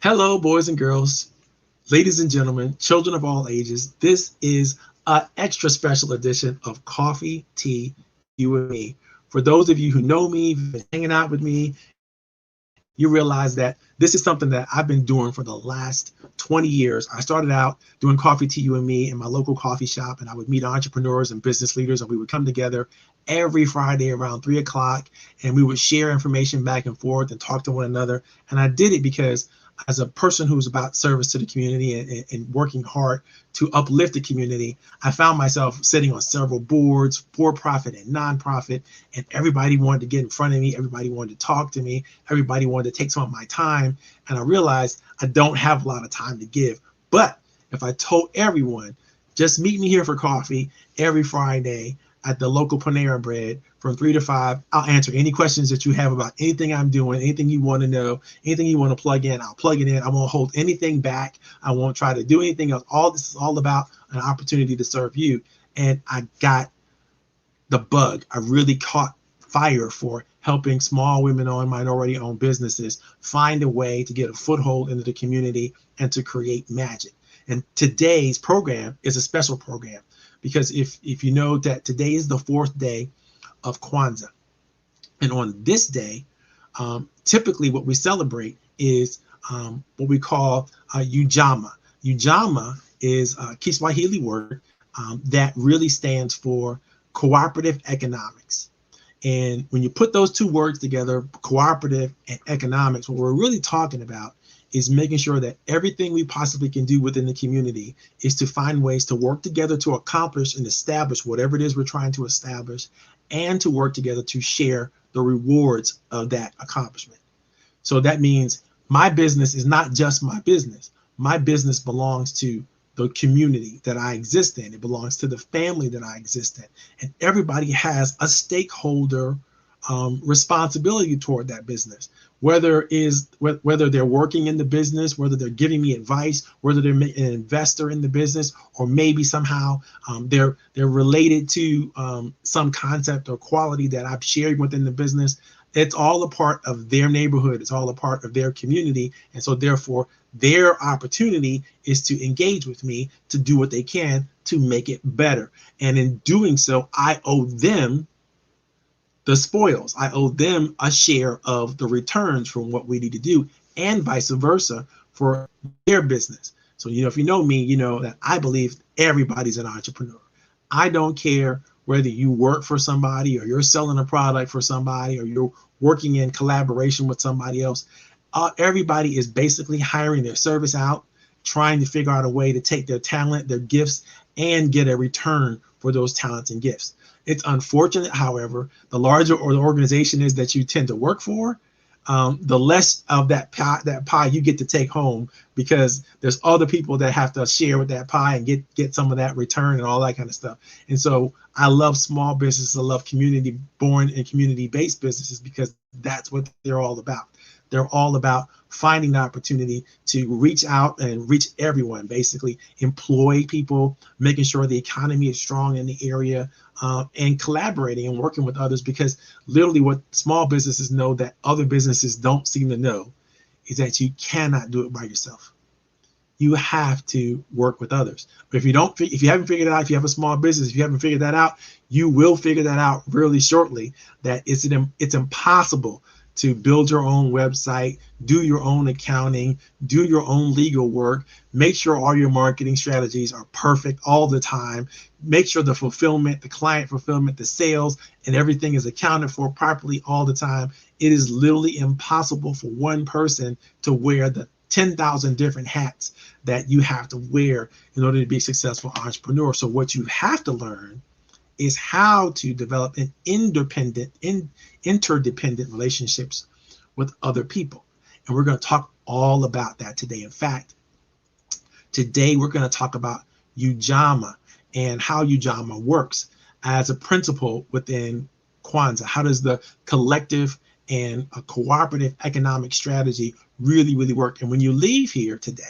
Hello, boys and girls, ladies and gentlemen, children of all ages. This is an extra special edition of Coffee, Tea, You and Me. For those of you who know me, who've been hanging out with me, you realize that this is something that I've been doing for the last 20 years. I started out doing Coffee, Tea, You and Me in my local coffee shop, and I would meet entrepreneurs and business leaders, and we would come together every Friday around 3 o'clock, and we would share information back and forth and talk to one another. And I did it because as a person who's about service to the community and working hard to uplift the community, I found myself sitting on several boards, for profit and nonprofit, and everybody wanted to get in front of me. Everybody wanted to talk to me. Everybody wanted to take some of my time. And I realized I don't have a lot of time to give. But if I told everyone, just meet me here for coffee every Friday at the local Panera Bread from 3 to 5. I'll answer any questions that you have about anything I'm doing, anything you want to know, anything you want to plug in. I'll plug it in. I won't hold anything back. I won't try to do anything else. All this is all about an opportunity to serve you. And I got the bug. I really caught fire for helping small women-owned, minority-owned businesses find a way to get a foothold into the community and to create magic. And today's program is a special program because if you know that today is the fourth day of Kwanzaa, and on this day, typically what we celebrate is what we call Ujamaa. Ujamaa is a Kiswahili word that really stands for cooperative economics. And when you put those two words together, cooperative and economics, what we're really talking about is making sure that everything we possibly can do within the community is to find ways to work together to accomplish and establish whatever it is we're trying to establish, and to work together to share the rewards of that accomplishment. So that means my business is not just my business. My business belongs to the community that I exist in. It belongs to the family that I exist in. And everybody has a stakeholder responsibility toward that business, whether they're working in the business, whether they're giving me advice, whether they're an investor in the business, or maybe somehow they're related to some concept or quality that I've shared within the business. It's all a part of their neighborhood. It's all a part of their community. And so therefore, their opportunity is to engage with me to do what they can to make it better. And in doing so, I owe them the spoils. I owe them a share of the returns from what we need to do, and vice versa for their business. So, if you know me, you know that I believe everybody's an entrepreneur. I don't care whether you work for somebody or you're selling a product for somebody or you're working in collaboration with somebody else. Everybody is basically hiring their service out, trying to figure out a way to take their talent, their gifts, and get a return for those talents and gifts. It's unfortunate, however, the larger or the organization is that you tend to work for, the less of that pie you get to take home, because there's other people that have to share with that pie and get some of that return and all that kind of stuff. And so I love small businesses. I love community-born and community-based businesses because that's what they're all about. They're all about finding the opportunity to reach out and reach everyone, basically employ people, making sure the economy is strong in the area, and collaborating and working with others, because literally what small businesses know that other businesses don't seem to know is that you cannot do it by yourself. You have to work with others. But if you haven't figured it out, if you have a small business, if you haven't figured that out, you will figure that out really shortly, that it's impossible to build your own website, do your own accounting, do your own legal work, make sure all your marketing strategies are perfect all the time, make sure the fulfillment, the client fulfillment, the sales, and everything is accounted for properly all the time. It is literally impossible for one person to wear the 10,000 different hats that you have to wear in order to be a successful entrepreneur. So what you have to learn is how to develop an interdependent relationships with other people. And we're going to talk all about that today. In fact, today we're going to talk about Ujamaa and how Ujamaa works as a principle within Kwanzaa. How does the collective and a cooperative economic strategy really work? And when you leave here today,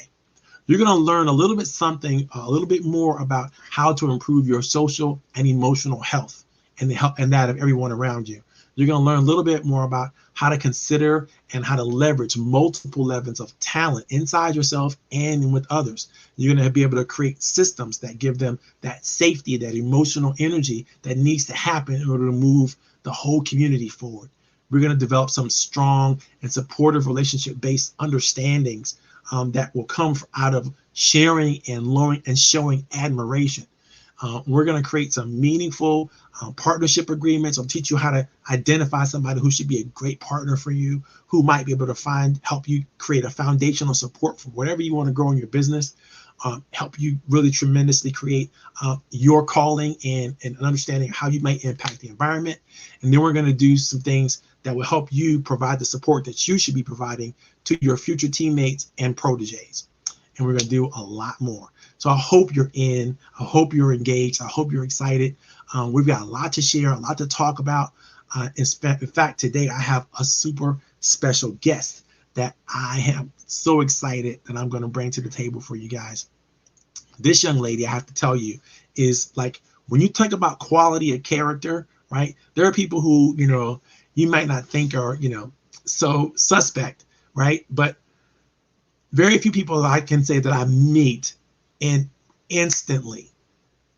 you're going to learn a little bit more about how to improve your social and emotional health and the health and that of everyone around you. You're going to learn a little bit more about how to consider and how to leverage multiple levels of talent inside yourself and with others. You're going to be able to create systems that give them that safety, that emotional energy that needs to happen in order to move the whole community forward. We're going to develop some strong and supportive relationship-based understandings that will come out of sharing and learning and showing admiration. We're going to create some meaningful partnership agreements. I'll teach you how to identify somebody who should be a great partner for you, who might be able to help you create a foundational support for whatever you want to grow in your business, help you really tremendously create your calling and an understanding of how you might impact the environment. And then we're going to do some things that will help you provide the support that you should be providing to your future teammates and proteges. And we're going to do a lot more. So I hope you're in. I hope you're engaged. I hope you're excited. We've got a lot to share, a lot to talk about. In fact, today I have a super special guest that I am so excited that I'm going to bring to the table for you guys. This young lady, I have to tell you, is like, when you think about quality of character, right? There are people who, you might not think are, so suspect, right? But very few people I can say that I meet and instantly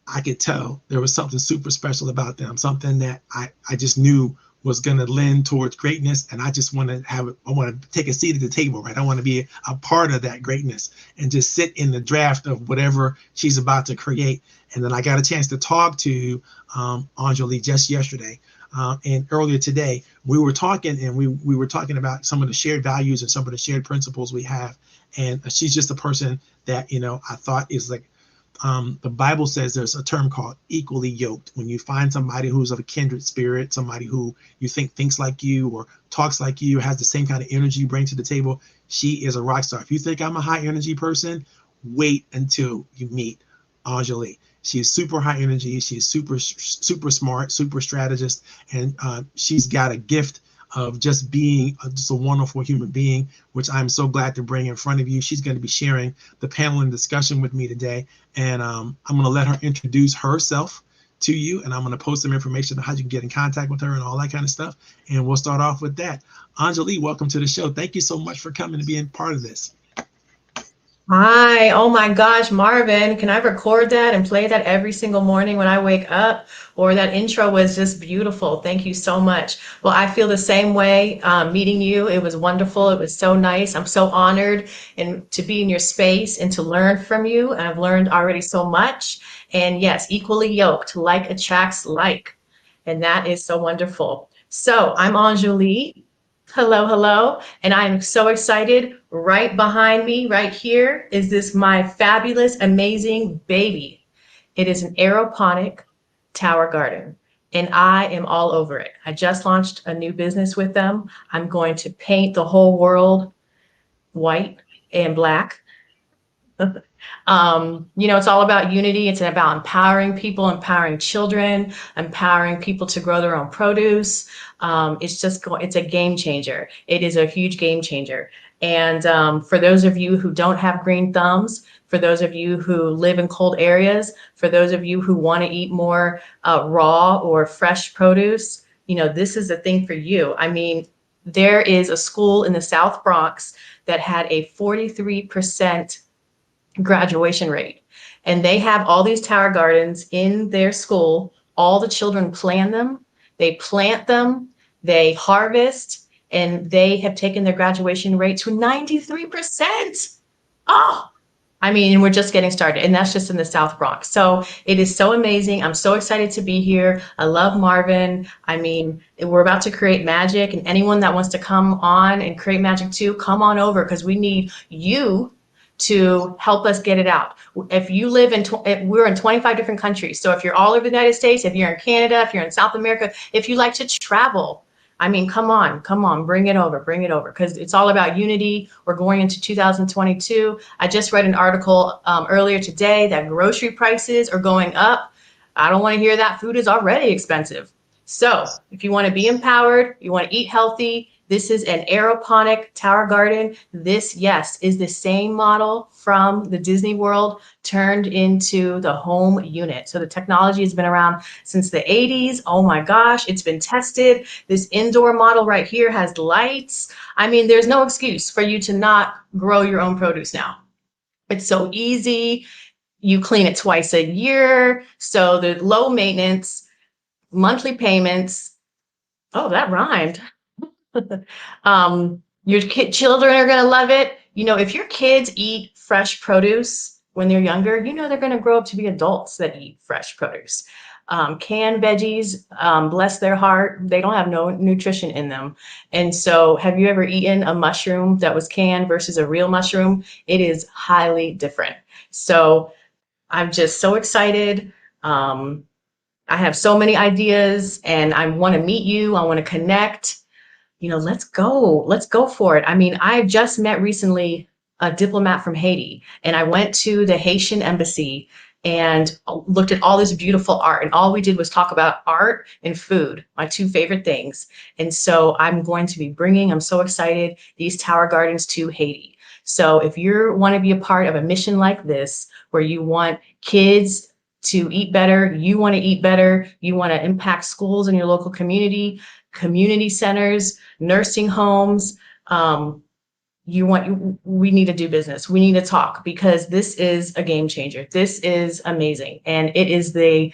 I could tell there was something super special about them, something that I just knew was going to lend towards greatness. And I just want to I want to take a seat at the table, right? I want to be a part of that greatness and just sit in the draft of whatever she's about to create. And then I got a chance to talk to Anjali just yesterday. And earlier today, we were talking and we were talking about some of the shared values and some of the shared principles we have. And she's just a person that, I thought is like, the Bible says there's a term called equally yoked. When you find somebody who's of a kindred spirit, somebody who you think thinks like you or talks like you, has the same kind of energy you bring to the table, she is a rock star. If you think I'm a high energy person, wait until you meet Anjali. She's super high energy. She's super smart, super strategist, and she's got a gift of just being just a wonderful human being, which I'm so glad to bring in front of you. She's going to be sharing the panel and discussion with me today, and I'm going to let her introduce herself to you, and I'm going to post some information on how you can get in contact with her and all that kind of stuff, and we'll start off with that. Anjali, welcome to the show. Thank you so much for coming and being part of this. Hi. Oh my gosh, Marvin, can I record that and play that every single morning when I wake up? Or that intro was just beautiful. Thank you so much. Well, I feel the same way meeting you. It was wonderful. It was so nice. I'm so honored to be in your space and to learn from you. And I've learned already so much. And yes, equally yoked, like attracts like. And that is so wonderful. So I'm Anjali. Hello, hello. And I'm so excited. Right behind me, right here, is this my fabulous, amazing baby. It is an aeroponic tower garden, and I am all over it. I just launched a new business with them. I'm going to paint the whole world white and black. It's all about unity. It's about empowering people, empowering children, empowering people to grow their own produce. It's a game changer. It is a huge game changer. And for those of you who don't have green thumbs, for those of you who live in cold areas, for those of you who want to eat more raw or fresh produce, this is the thing for you. I mean, there is a school in the South Bronx that had a 43% graduation rate. And they have all these tower gardens in their school. All the children plan them, they plant them, they harvest, and they have taken their graduation rate to 93%. Oh, I mean, we're just getting started, and that's just in the South Bronx. So it is so amazing. I'm so excited to be here. I love Marvin. I mean, we're about to create magic, and anyone that wants to come on and create magic too, come on over, because we need you to help us get it out. If you live we're in 25 different countries. So if you're all over the United States, if you're in Canada, if you're in South America, if you like to travel, I mean, come on, bring it over, because it's all about unity. We're going into 2022. I just read an article earlier today that grocery prices are going up. I don't want to hear that. Food is already expensive. So if you want to be empowered, you want to eat healthy, This is an aeroponic tower garden. This, yes, is the same model from the Disney World turned into the home unit. So the technology has been around since the 80s. Oh my gosh, it's been tested. This indoor model right here has lights. I mean, there's no excuse for you to not grow your own produce now. It's so easy. You clean it twice a year. So the low maintenance, monthly payments. Oh, that rhymed. Your children are going to love it. You know, if your kids eat fresh produce when they're younger, you know they're going to grow up to be adults that eat fresh produce. Canned veggies, bless their heart, they don't have no nutrition in them. And so have you ever eaten a mushroom that was canned versus a real mushroom? It is highly different. So I'm just so excited. I have so many ideas and I want to meet you. I want to connect. You know, let's go for it. I mean, I just met recently a diplomat from Haiti, and I went to the Haitian embassy and looked at all this beautiful art, and all we did was talk about art and food, my two favorite things. And so I'm going to be bringing, I'm so excited, these tower gardens to Haiti. So if you want to be a part of a mission like this, where you want kids to eat better, you want to eat better, you want to impact schools in your local community, community centers, nursing homes, we need to do business. We need to talk, because this is a game changer. This is amazing. And it is the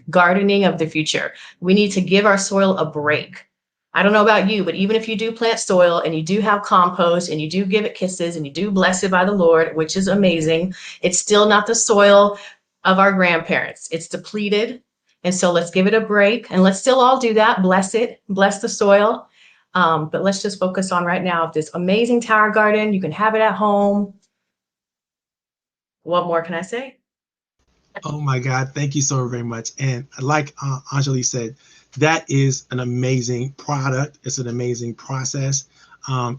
gardening of the future. We need to give our soil a break. I don't know about you, but even if you do plant soil and you do have compost and you do give it kisses and you do bless it by the Lord, which is amazing, it's still not the soil of our grandparents. It's depleted. And so let's give it a break, and let's still all do that. Bless it, bless the soil. But let's just focus on right now this amazing tower garden. You can have it at home. What more can I say? Oh my God, thank you so very much. And like Anjali said, that is an amazing product. It's an amazing process.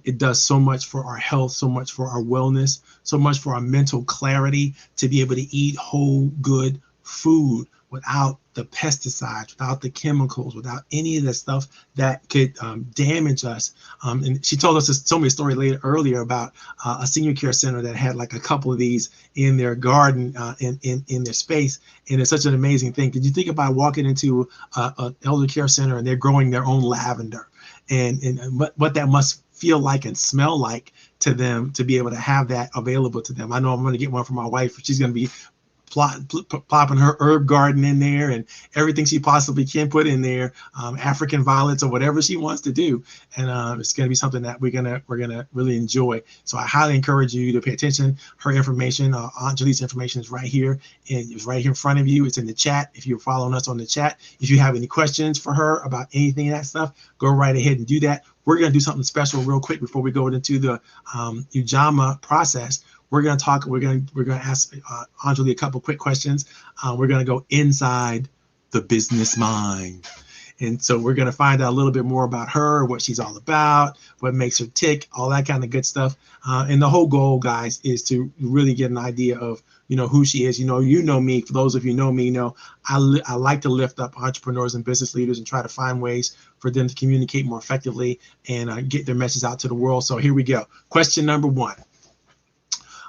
It does so much for our health, so much for our wellness, so much for our mental clarity, to be able to eat whole, good food without the pesticides, without the chemicals, without any of the stuff that could damage us. And she told us, told me a story earlier about a senior care center that had like a couple of these in their garden, in their space. And it's such an amazing thing. Did you think about walking into an elder care center and they're growing their own lavender, and what that must feel like and smell like to them, to be able to have that available to them? I know I'm going to get one for my wife. She's going to be plopping her herb garden in there and everything she possibly can put in there, African violets or whatever she wants to do. And it's going to be something that we're gonna really enjoy. So I highly encourage you to pay attention. Her information, Aunt Julie's information, is right here, and it's right here in front of you. It's in the chat. If you're following us on the chat, if you have any questions for her about anything of that stuff, go right ahead and do that. We're going to do something special real quick before we go into the Ujamaa process. We're going to talk. We're going to ask Anjali a couple quick questions. We're going to go inside the business mind, and so we're going to find out a little bit more about her, what she's all about, what makes her tick, all that kind of good stuff. And the whole goal, guys, is to really get an idea of who she is. You know me. For those of you who know me, I like to lift up entrepreneurs and business leaders and try to find ways for them to communicate more effectively and get their message out to the world. So here we go. Question number one.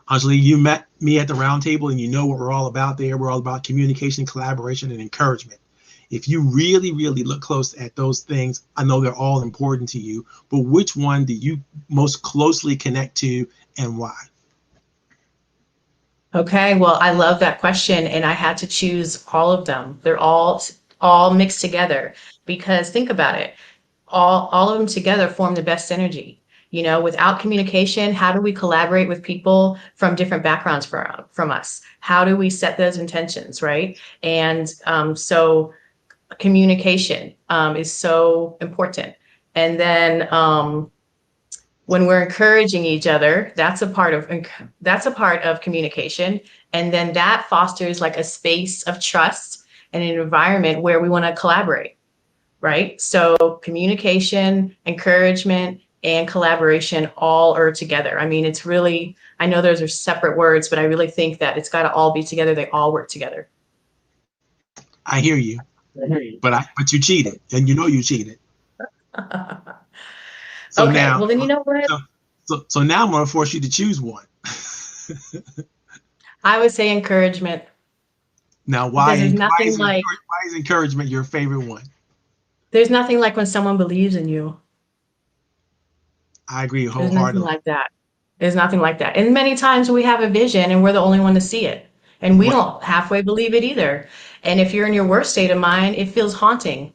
Anjali, you met me at the round table, and you know what we're all about there. We're all about communication, collaboration, and encouragement. If you really, really look close at those things, I know they're all important to you, but which one do you most closely connect to, and why? Okay, well, I love that question, and I had to choose all of them. They're all mixed together, because think about it. All of them together form the best synergy. Without communication, how do we collaborate with people from different backgrounds from us? How do we set those intentions, right? And so communication is so important. And then when we're encouraging each other, that's a part of communication. And then that fosters like a space of trust and an environment where we want to collaborate, right? So communication, encouragement, and collaboration all are together. I mean, it's really, I know those are separate words, but I really think that it's got to all be together. They all work together. I hear you, but you cheated, and you cheated. So Okay, now, well then you know what? so, so now I'm going to force you to choose one. I would say encouragement, Now, because why is encouragement your favorite one? there's nothing like when someone believes in you. I agree There's nothing wholeheartedly. like that. There's nothing like that. And many times we have a vision and we're the only one to see it. And we Right. don't halfway believe it either. And if you're in your worst state of mind, it feels haunting.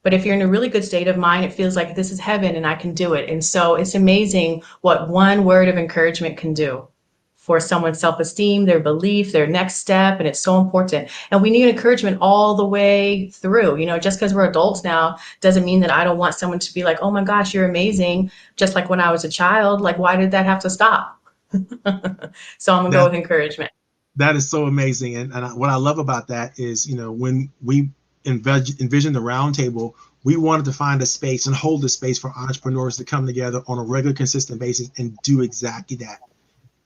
But if you're in a really good state of mind, it feels like this is heaven and I can do it. And so it's amazing what one word of encouragement can do for someone's self-esteem, their belief, their next step. And it's so important. And we need encouragement all the way through. You know, just because we're adults now doesn't mean that I don't want someone to be like, oh my gosh, you're amazing. Just like when I was a child, like, why did that have to stop? So I'm gonna go That with encouragement. that is so amazing. And what I love about that is, when we envision the roundtable, we wanted to find a space and hold a space for entrepreneurs to come together on a regular, consistent basis and do exactly that,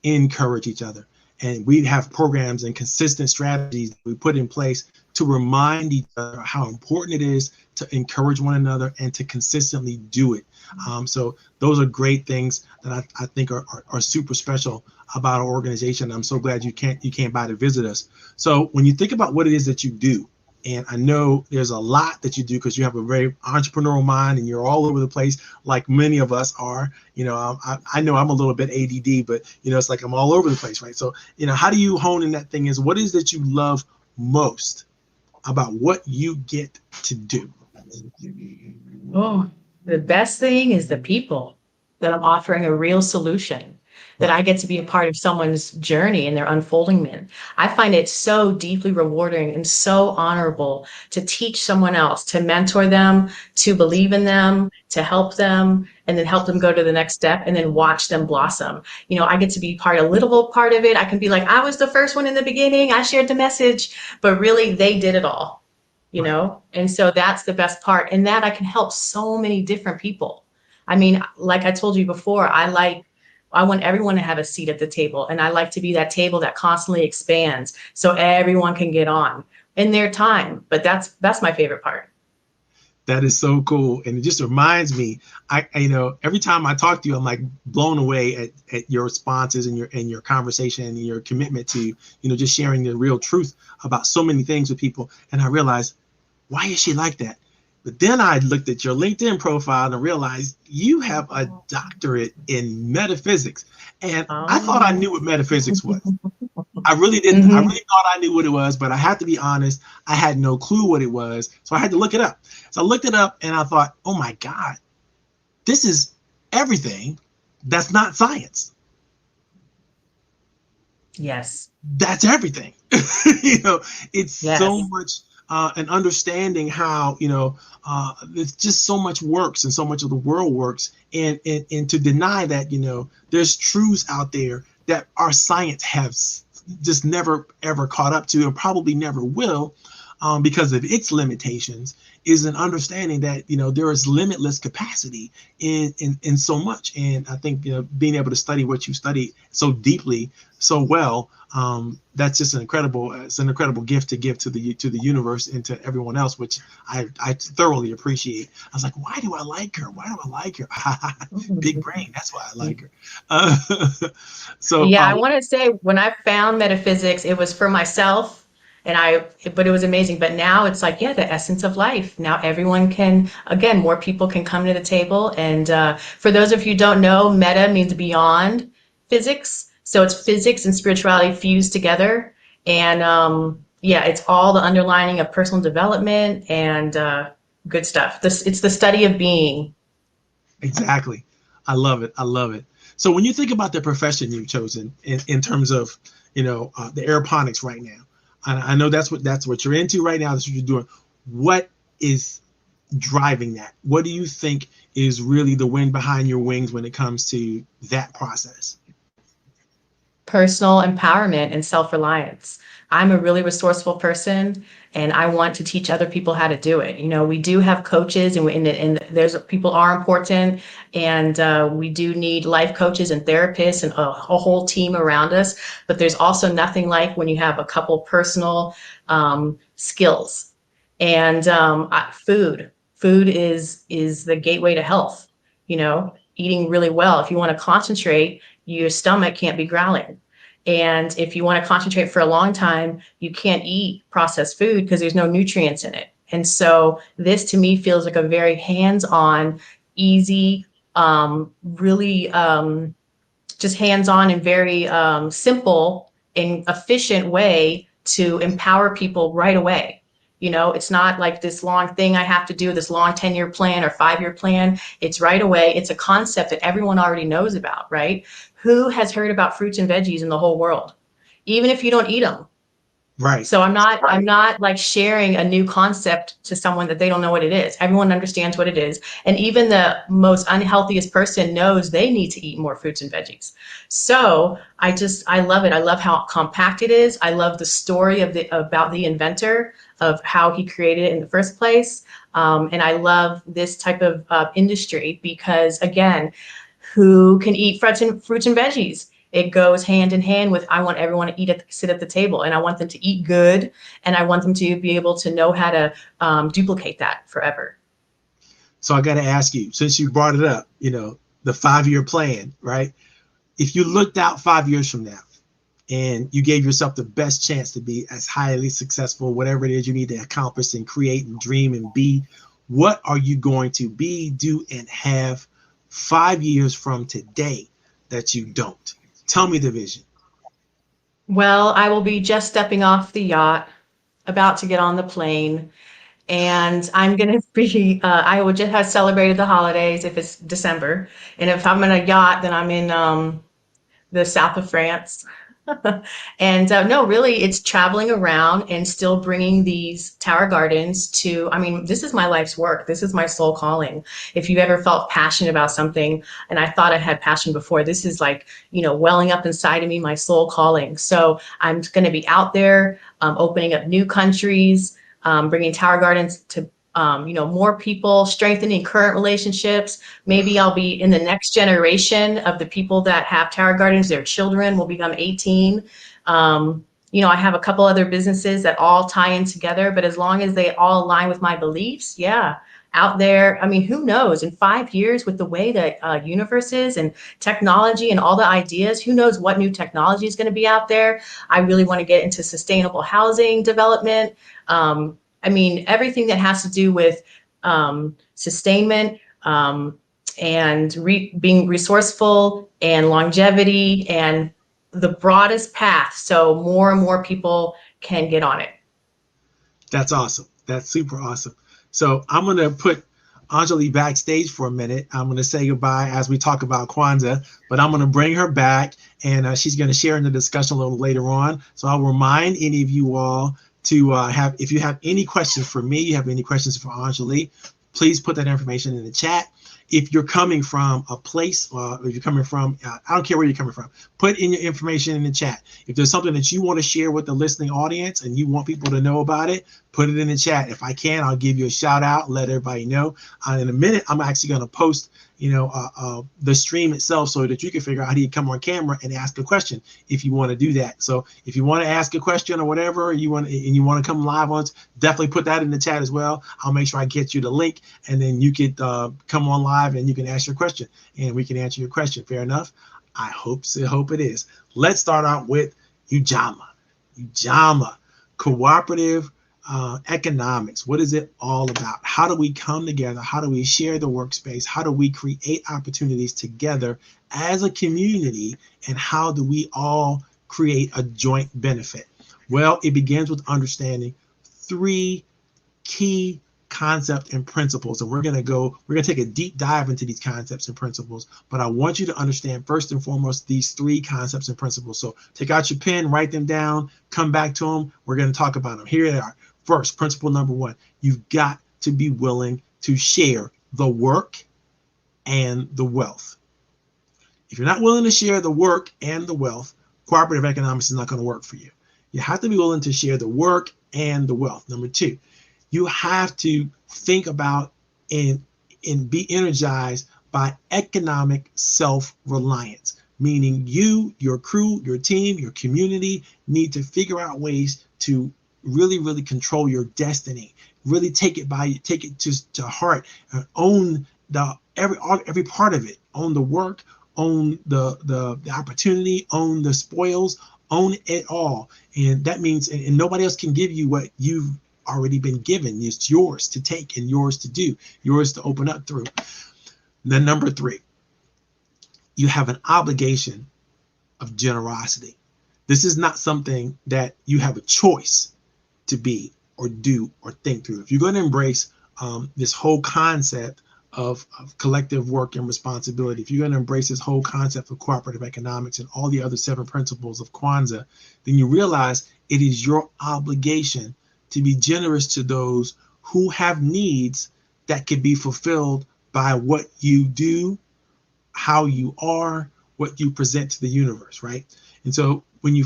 encourage each other. And we have programs and consistent strategies we put in place to remind each other how important it is to encourage one another and to consistently do it. So those are great things that I think are super special about our organization. I'm so glad you came by to visit us. So when you think about what it is that you do, and I know there's a lot that you do because you have a very entrepreneurial mind and you're all over the place, like many of us are. I know I'm a little bit ADD, but it's like I'm all over the place, right? So, how do you hone in that thing? Is what is that you love most about what you get to do? Oh, the best thing is the people, that I'm offering a real solution, that I Right. get to be a part of someone's journey and their unfolding. I find it so deeply rewarding and so honorable to teach someone else, to mentor them, to believe in them, to help them, and then help them go to the next step and then watch them blossom. You know, I get to be a little part of it. I can be like, I was the first one in the beginning. I shared the message, but really they did it all, you Right. know? And so that's the best part. And that I can help so many different people. I mean, like I told you before, I want everyone to have a seat at the table. And I like to be that table that constantly expands so everyone can get on in their time. But that's my favorite part. That is so cool. And it just reminds me, every time I talk to you, I'm like blown away at your responses and your conversation and your commitment to, just sharing the real truth about so many things with people. And I realized, why is she like that? But then I looked at your LinkedIn profile and realized you have a doctorate in metaphysics. And I thought I Oh. knew what metaphysics was. I really didn't. I Hmm. really thought I knew what it was, but I have to be honest, I had no clue what it was. So I had to look it up. So I looked it up and I thought, oh my God, this is everything that's not science. Yes. That's everything. It's so Yes. much an understanding how, it's just so much works and so much of the world works. And to deny that, there's truths out there that our science has just never ever caught up to and probably never will, because of its limitations, is an understanding that there is limitless capacity in so much. And I think being able to study what you study so deeply, so well, that's just it's an incredible gift to give to the universe and to everyone else, which I thoroughly appreciate. I was like, why do I like her? Why do I like her? Big brain, that's why I like her. uh, so Yeah, I want to say when I found metaphysics, it was for myself but it was amazing. But now it's like, yeah, the essence of life. Now everyone can, again, more people can come to the table. And for those of you who don't know, meta means beyond physics. So it's physics and spirituality fused together. And yeah, it's all the underlining of personal development and good stuff. It's the study of being. exactly, I love it. I love it. So when you think about the profession you've chosen in terms of the aeroponics right now, I know that's what you're into right now. That's what you're doing. What is driving that? What do you think is really the wind behind your wings when it comes to that process? Personal empowerment and self-reliance. I'm a really resourceful person and I want to teach other people how to do it. You know, we do have coaches and there's people are important and we do need life coaches and therapists and a whole team around us. But there's also nothing like when you have a couple personal skills and food. Food is the gateway to health. You know, eating really well. If you want to concentrate, your stomach can't be growling. And if you want to concentrate for a long time, you can't eat processed food because there's no nutrients in it. And so this to me feels like a very hands-on, easy, really just hands-on and very simple and efficient way to empower people right away. You know, it's not like this long thing I have to do, this long 10-year plan or 5-year plan. It's right away. It's a concept that everyone already knows about, right? Who has heard about fruits and veggies in the whole world? Even if you don't eat them. Right. So I'm not like sharing a new concept to someone that they don't know what it is. Everyone understands what it is. And even the most unhealthiest person knows they need to eat more fruits and veggies. So I love it. I love how compact it is. I love the story about the inventor, of how he created it in the first place. And I love this type of industry because, again, who can eat fruits and veggies? It goes hand in hand with, I want everyone to sit at the table, and I want them to eat good, and I want them to be able to know how to duplicate that forever. So I got to ask you, since you brought it up, you know, the 5-year plan, right? If you looked out 5 years from now and you gave yourself the best chance to be as highly successful, whatever it is you need to accomplish and create and dream and be, what are you going to be, do, and have 5 years from today that you don't? Tell me the vision. Well, I will be just stepping off the yacht, about to get on the plane, and I'm going to be, I would just have celebrated the holidays if it's December. And if I'm in a yacht, then I'm in the south of France. And no, really, it's traveling around and still bringing these tower gardens to, I mean, this is my life's work. This is my soul calling. If you ever felt passionate about something, and I thought I had passion before, this is like, you know, welling up inside of me, my soul calling. So I'm going to be out there opening up new countries, bringing tower gardens to you know, more people, strengthening current relationships. Maybe I'll be in the next generation of the people that have tower gardens. Their children will become 18. You know, I have a couple other businesses that all tie in together, but as long as they all align with my beliefs, yeah, out there. I mean, who knows? In 5 years, with the way that universe is and technology and all the ideas, who knows what new technology is going to be out there? I really want to get into sustainable housing development. I mean, everything that has to do with sustainment and being resourceful and longevity and the broadest path, so more and more people can get on it. That's awesome. That's super awesome. So I'm going to put Anjali backstage for a minute. I'm going to say goodbye as we talk about Kwanzaa, but I'm going to bring her back, and she's going to share in the discussion a little later on. So I'll remind any of you all to have, if you have any questions for me, you have any questions for Anjali, please put that information in the chat. If you're coming from a place, if you're coming from, I don't care where you're coming from, put in your information in the chat. If there's something that you want to share with the listening audience and you want people to know about it, put it in the chat. If I can, I'll give you a shout out, let everybody know. In a minute, I'm actually going to post, you know, the stream itself so that you can figure out how do you come on camera and ask a question if you want to do that. So if you want to ask a question or whatever, you want to come live on, definitely put that in the chat as well. I'll make sure I get you the link, and then you could come on live and you can ask your question and we can answer your question. Fair enough? I hope so. Hope it is. Let's start out with Ujamaa. Ujamaa, cooperative economics. What is it all about? How do we come together? How do we share the workspace? How do we create opportunities together as a community? And how do we all create a joint benefit? Well, it begins with understanding 3 key concepts and principles. And we're going to take a deep dive into these concepts and principles. But I want you to understand first and foremost these 3 concepts and principles. So take out your pen, write them down, come back to them. We're going to talk about them. Here they are. First, principle number 1, you've got to be willing to share the work and the wealth. If you're not willing to share the work and the wealth, cooperative economics is not going to work for you. You have to be willing to share the work and the wealth. Number 2, you have to think about and be energized by economic self-reliance, meaning you, your crew, your team, your community need to figure out ways to really control your destiny, really take it to heart, and own every part of it, own the work, own the opportunity, own the spoils, own it all. And that means, and nobody else can give you what you've already been given. It's yours to take and yours to do, yours to open up through. Then number 3, you have an obligation of generosity. This is not something that you have a choice to be or do or think through. If you're going to embrace this whole concept of collective work and responsibility, if you're going to embrace this whole concept of cooperative economics and all the other 7 principles of Kwanzaa, then you realize it is your obligation to be generous to those who have needs that can be fulfilled by what you do, how you are, what you present to the universe, right? And so when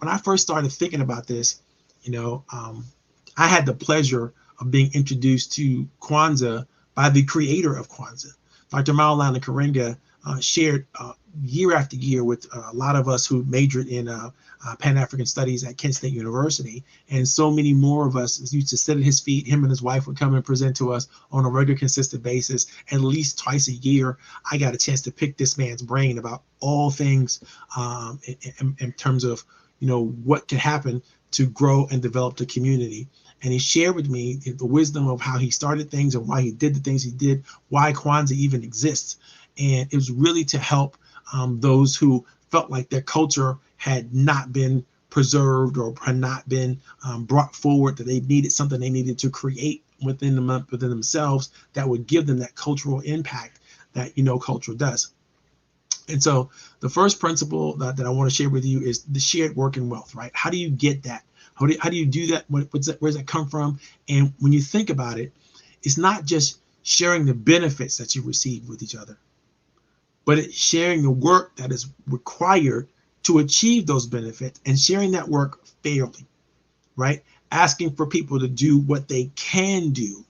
I first started thinking about this, I had the pleasure of being introduced to Kwanzaa by the creator of Kwanzaa. Dr. Maulana Karenga shared year after year with a lot of us who majored in Pan-African Studies at Kent State University, and so many more of us used to sit at his feet. Him and his wife would come and present to us on a regular, consistent basis. At least twice a year, I got a chance to pick this man's brain about all things in terms of what could happen to grow and develop the community. And he shared with me the wisdom of how he started things and why he did the things he did, why Kwanzaa even exists. And it was really to help those who felt like their culture had not been preserved or had not been brought forward, that they needed something they needed to create within themselves that would give them that cultural impact that culture does. And so the first principle that I want to share with you is the shared work and wealth, right? How do you get that? How do you do that? Where does that come from? And when you think about it, it's not just sharing the benefits that you receive with each other, but it's sharing the work that is required to achieve those benefits and sharing that work fairly, right? Asking for people to do what they can do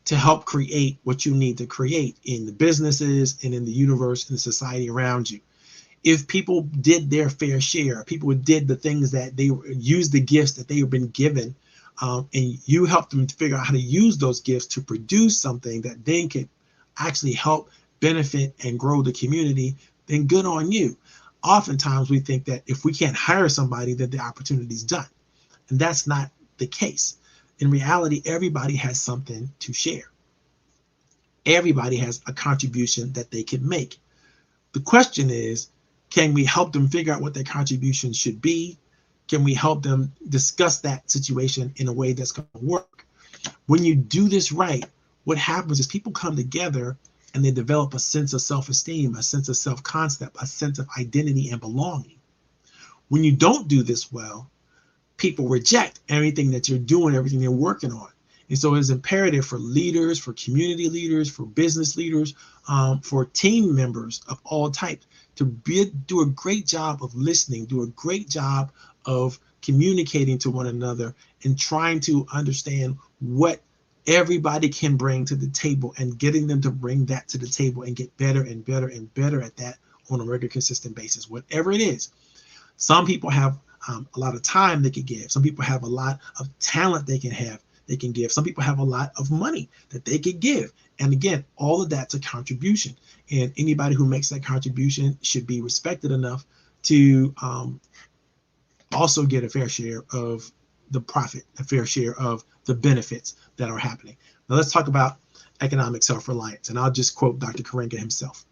to help create what you need to create in the businesses and in the universe and the society around you. If people did their fair share, people did the things that they used the gifts that they have been given, and you help them to figure out how to use those gifts to produce something that then can actually help benefit and grow the community, then good on you. Oftentimes we think that if we can't hire somebody, that the opportunity's done. And that's not the case. In reality, everybody has something to share. Everybody has a contribution that they can make. The question is, can we help them figure out what their contribution should be? Can we help them discuss that situation in a way that's going to work? When you do this right, what happens is people come together and they develop a sense of self-esteem, a sense of self-concept, a sense of identity and belonging. When you don't do this well, people reject everything that you're doing, everything you're working on. And so it's imperative for leaders, for community leaders, for business leaders, for team members of all types to do a great job of listening, do a great job of communicating to one another and trying to understand what everybody can bring to the table and getting them to bring that to the table and get better and better and better at that on a regular, consistent basis, whatever it is. Some people have a lot of time they can give. Some people have a lot of talent they can give. Some people have a lot of money that they could give. And again, all of that's a contribution. And anybody who makes that contribution should be respected enough to also get a fair share of the profit, a fair share of the benefits that are happening. Now let's talk about economic self-reliance. And I'll just quote Dr. Karenga himself.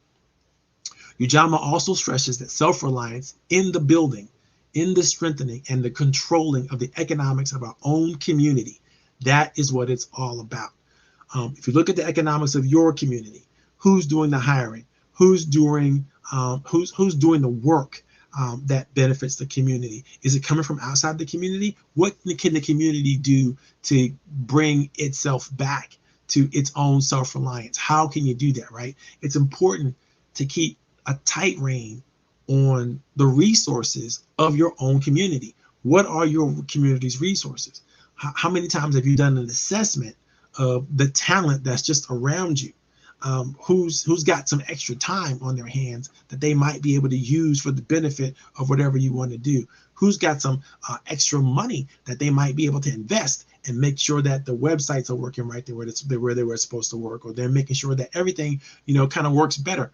Ujamaa also stresses that self-reliance in the building, in the strengthening and the controlling of the economics of our own community, that is what it's all about. If you look at the economics of your community, who's doing the hiring, who's doing the work that benefits the community? Is it coming from outside the community? What can the community do to bring itself back to its own self-reliance? How can you do that, right? It's important to keep a tight rein on the resources of your own community. What are your community's resources? How many times have you done an assessment of the talent that's just around you? Who's got some extra time on their hands that they might be able to use for the benefit of whatever you want to do? Who's got some extra money that they might be able to invest and make sure that the websites are working right there where they were supposed to work, or they're making sure that everything, kind of works better.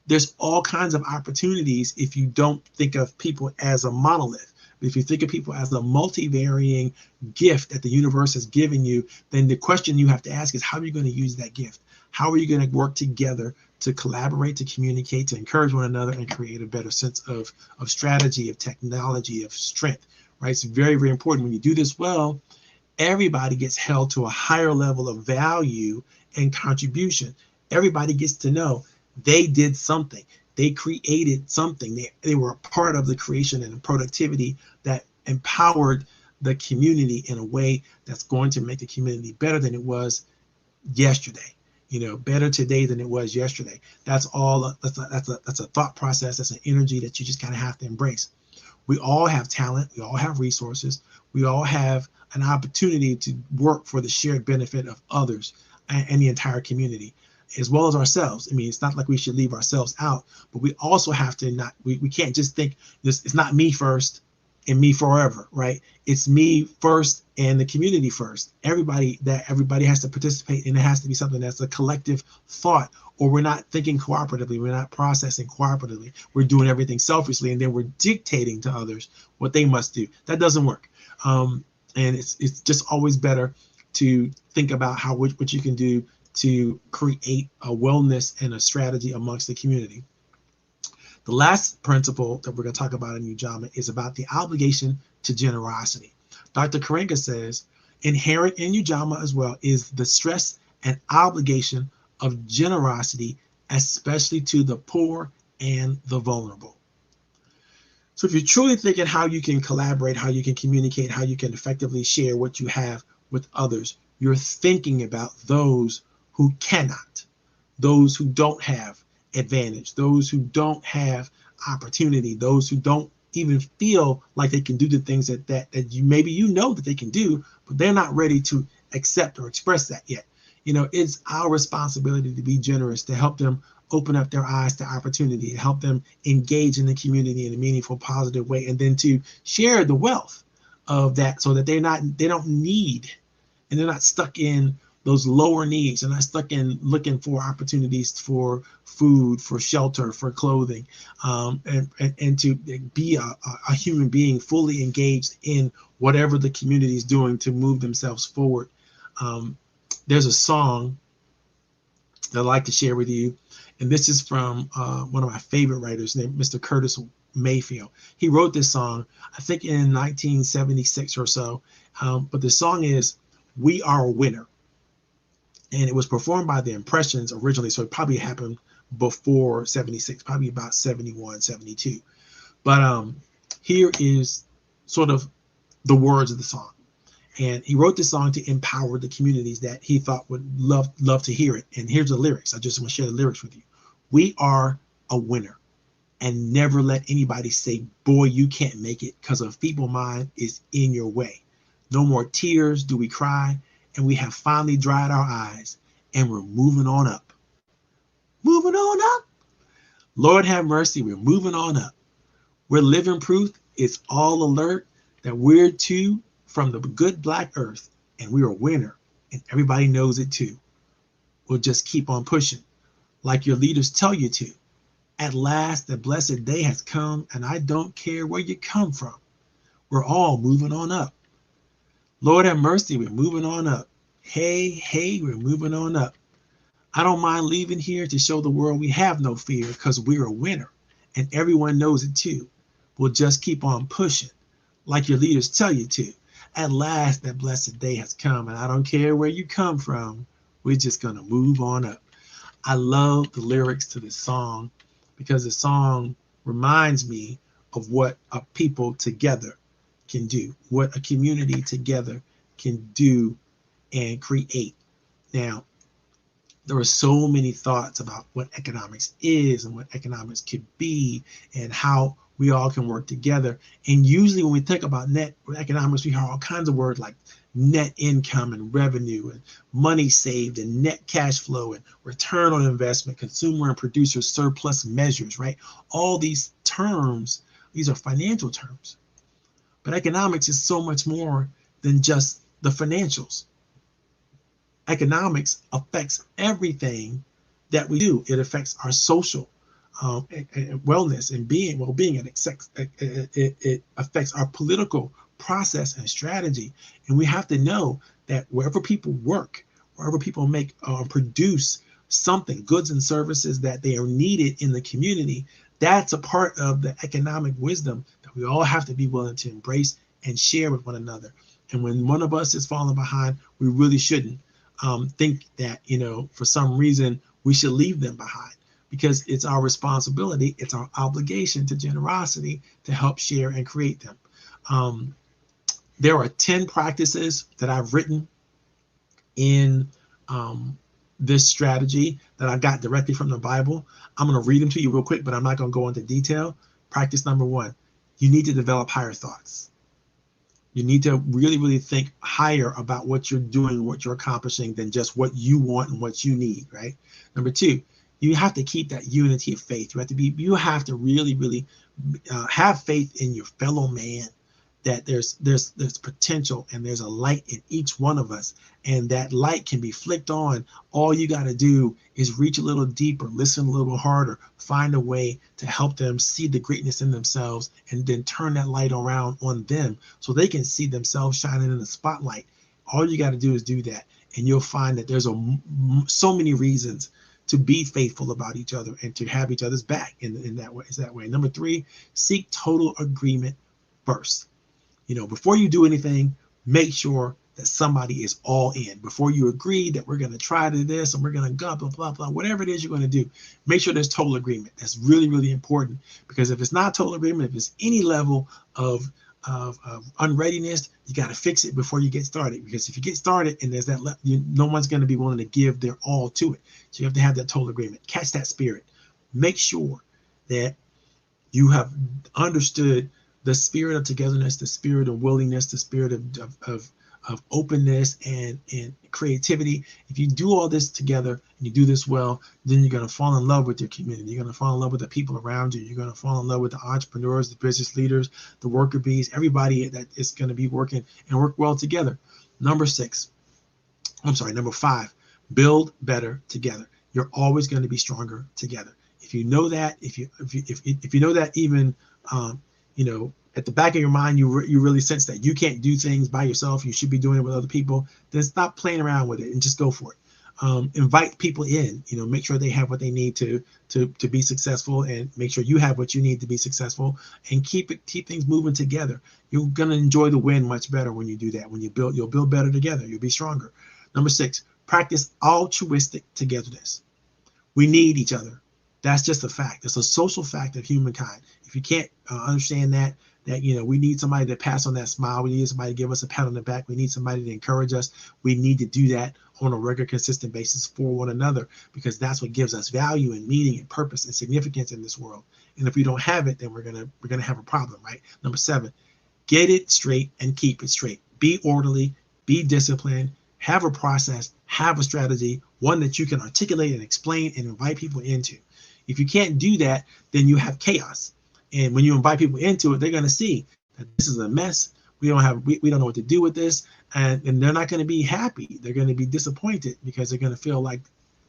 There's all kinds of opportunities if you don't think of people as a monolith. If you think of people as a multi-varying gift that the universe has given you, then the question you have to ask is, how are you going to use that gift? How are you going to work together to collaborate, to communicate, to encourage one another, and create a better sense of strategy, of technology, of strength, right? It's very, very important. When you do this well, everybody gets held to a higher level of value and contribution. Everybody gets to know they did something. They created something. They were a part of the creation and the productivity that empowered the community in a way that's going to make the community better than it was yesterday. Better today than it was yesterday. That's all. That's a thought process. That's an energy that you just kind of have to embrace. We all have talent. We all have resources. We all have an opportunity to work for the shared benefit of others and the entire community, as well as ourselves. I mean, it's not like we should leave ourselves out, but we also have to we can't just think this, it's not me first and me forever, right? It's me first and the community first. Everybody has to participate, and it has to be something that's a collective thought, or we're not thinking cooperatively. We're not processing cooperatively. We're doing everything selfishly, and then we're dictating to others what they must do. That doesn't work. And it's just always better to think about what you can do to create a wellness and a strategy amongst the community. The last principle that we're going to talk about in Ujamaa is about the obligation to generosity. Dr. Karenga says, inherent in Ujamaa as well is the stress and obligation of generosity, especially to the poor and the vulnerable. So if you're truly thinking how you can collaborate, how you can communicate, how you can effectively share what you have with others, you're thinking about those who cannot, those who don't have advantage, those who don't have opportunity, those who don't even feel like they can do the things that you maybe that they can do, but they're not ready to accept or express that yet. It's our responsibility to be generous, to help them open up their eyes to opportunity, to help them engage in the community in a meaningful, positive way, and then to share the wealth of that so that they don't need, and they're not stuck in those lower needs, and not stuck in looking for opportunities for food, for shelter, for clothing, and to be a human being fully engaged in whatever the community is doing to move themselves forward. There's a song that I'd like to share with you, and this is from one of my favorite writers named Mr. Curtis Mayfield. He wrote this song, I think in 1976 or so, but the song is "We Are a Winner." And it was performed by the Impressions originally, so it probably happened before 76, probably about 71, 72. But here is sort of the words of the song. And he wrote this song to empower the communities that he thought would love to hear it. And here's the lyrics. I just want to share the lyrics with you. We are a winner, and never let anybody say, boy, you can't make it, because a feeble mind is in your way. No more tears do we cry, and we have finally dried our eyes, and we're moving on up. Moving on up. Lord have mercy, we're moving on up. We're living proof, it's all alert, that we're too from the good black earth, and we're a winner, and everybody knows it too. We'll just keep on pushing, like your leaders tell you to. At last, the blessed day has come, and I don't care where you come from. We're all moving on up. Lord have mercy, we're moving on up. Hey, hey, we're moving on up. I don't mind leaving here to show the world we have no fear, because we're a winner, and everyone knows it too. We'll just keep on pushing, like your leaders tell you to. At last, that blessed day has come, and I don't care where you come from. We're just going to move on up. I love the lyrics to this song because the song reminds me of what a people together can do, what a community together can do and create. Now, there are so many thoughts about what economics is and what economics could be and how we all can work together. And usually when we think about net economics, we hear all kinds of words like net income and revenue and money saved and net cash flow and return on investment, consumer and producer surplus measures, right? All these terms, these are financial terms. But economics is so much more than just the financials. Economics affects everything that we do. It affects our social wellness and well-being. It affects our political process and strategy. And we have to know that wherever people work, wherever people make produce something, goods and services that they are needed in the community, that's a part of the economic wisdom that we all have to be willing to embrace and share with one another. And when one of us is falling behind, we really shouldn't think that, for some reason we should leave them behind, because it's our responsibility, it's our obligation to generosity to help share and create them. There are 10 practices that I've written in this strategy that I got directly from the Bible. I'm going to read them to you real quick, but I'm not going to go into detail. Practice number 1, you need to develop higher thoughts. You need to really, really think higher about what you're doing, what you're accomplishing, than just what you want and what you need, right? Number 2, you have to keep that unity of faith. You have to really, really have faith in your fellow man, that there's potential and there's a light in each one of us, and that light can be flicked on. All you got to do is reach a little deeper, listen a little harder, find a way to help them see the greatness in themselves, and then turn that light around on them so they can see themselves shining in the spotlight. All you got to do is do that, and you'll find that there's so many reasons to be faithful about each other and to have each other's back in that way. Is that way. Number 3, seek total agreement first. Before you do anything, make sure that somebody is all in. Before you agree that we're going to try to this and we're going to go blah, blah, blah, whatever it is you're going to do, make sure there's total agreement. That's really, really important, because if it's not total agreement, if it's any level of unreadiness, you got to fix it before you get started. Because if you get started and there's that, no one's going to be willing to give their all to it. So you have to have that total agreement. Catch that spirit. Make sure that you have understood the spirit of togetherness, the spirit of willingness, the spirit of openness and creativity. If you do all this together and you do this well, then you're going to fall in love with your community. You're going to fall in love with the people around you. You're going to fall in love with the entrepreneurs, the business leaders, the worker bees, everybody that is going to be working and work well together. Number 5, build better together. You're always going to be stronger together. If you know that, if you know that, even at the back of your mind, you really sense that you can't do things by yourself, you should be doing it with other people, then stop playing around with it and just go for it. Invite people in, make sure they have what they need to be successful, and make sure you have what you need to be successful, and keep things moving together. You're going to enjoy the win much better when you do that. When you'll build better together. You'll be stronger. Number 6, practice altruistic togetherness. We need each other. That's just a fact. It's a social fact of humankind. If you can't understand that we need somebody to pass on that smile. We need somebody to give us a pat on the back. We need somebody to encourage us. We need to do that on a regular, consistent basis for one another, because that's what gives us value and meaning and purpose and significance in this world. And if we don't have it, then we're gonna have a problem, right? Number 7, get it straight and keep it straight. Be orderly, be disciplined, have a process, have a strategy, one that you can articulate and explain and invite people into. If you can't do that, then you have chaos. And when you invite people into it, they're going to see that this is a mess. We don't know what to do with this, and they're not going to be happy. They're going to be disappointed, because they're going to feel like